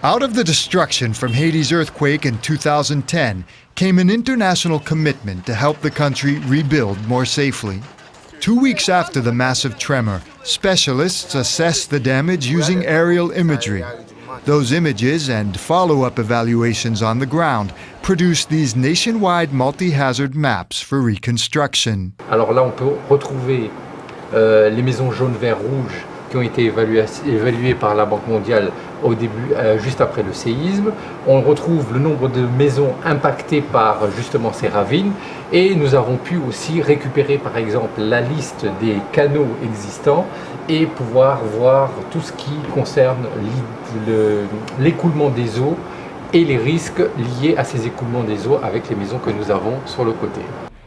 Out of the destruction from Haiti's earthquake in 2010 came an international commitment to help the country rebuild more safely. 2 weeks after the massive tremor, specialists assessed the damage using aerial imagery. Those images and follow-up evaluations on the ground produced these nationwide multi-hazard maps for reconstruction. Alors là, on peut retrouver les maisons jaunes, vert, rouge qui ont été évaluées par la Banque mondiale au début, juste après le séisme. On retrouve le nombre de maisons impactées par justement ces ravines et nous avons pu aussi récupérer par exemple la liste des canaux existants et pouvoir voir tout ce qui concerne l'écoulement des eaux et les risques liés à ces écoulements des eaux avec les maisons que nous avons sur le côté.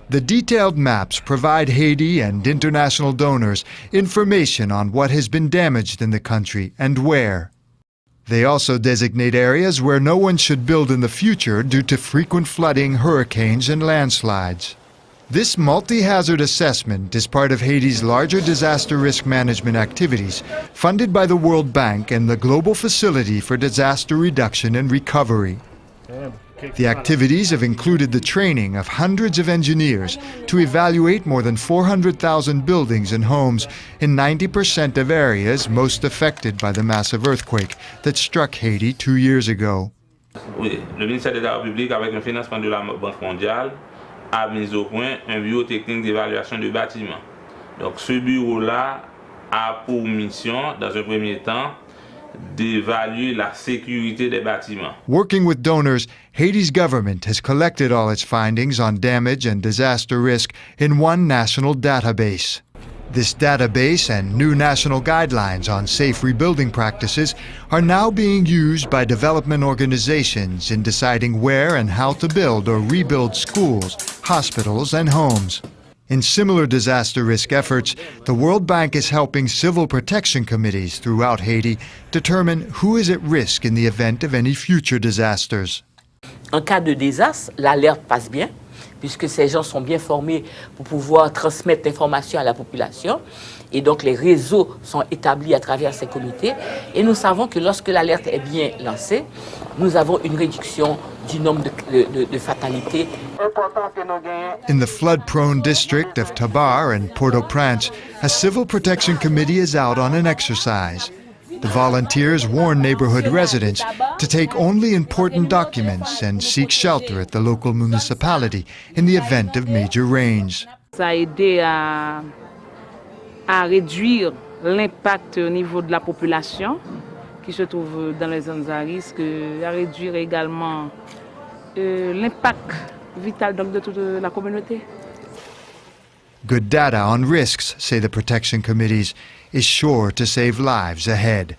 The detailed maps provide Haiti and international donors information on what has been damaged in the country and where. They also designate areas where no one should build in the future due to frequent flooding, hurricanes, and landslides. This multi-hazard assessment is part of Haiti's larger disaster risk management activities funded by the World Bank and the Global Facility for Disaster Reduction and Recovery. The activities have included the training of hundreds of engineers to evaluate more than 400,000 buildings and homes in 90% of areas most affected by the massive earthquake that struck Haiti 2 years ago. Oui, le ministère de l'Art public, avec un financement de la Banque mondiale, a mis au point un bureau technique d'évaluation de bâtiments. Donc ce bureau-là a pour mission, dans un premier temps, d'évaluer la sécurité des bâtiments. Working with donors, Haiti's government has collected all its findings on damage and disaster risk in one national database. This database and new national guidelines on safe rebuilding practices are now being used by development organizations in deciding where and how to build or rebuild schools, hospitals, and homes. In similar disaster risk efforts, the World Bank is helping civil protection committees throughout Haiti determine who is at risk in the event of any future disasters. En cas de désastre, l'alerte passe bien, puisque ces gens sont bien formés pour pouvoir transmettre l'information à la population. Et donc les réseaux sont établis à travers ces comités. Et nous savons que lorsque l'alerte est bien lancée, nous avons une réduction du nombre de fatalités. In the flood-prone district of Tabar and Port-au-Prince, a civil protection committee is out on an exercise. The volunteers warn neighborhood residents to take only important documents and seek shelter at the local municipality in the event of major rains. Ça a aidé à réduire l'impact au niveau de la population qui se trouve dans les zones à risque, à réduire également l'impact vital donc de toute la communauté. Good data on risks, say the protection committees, is sure to save lives ahead.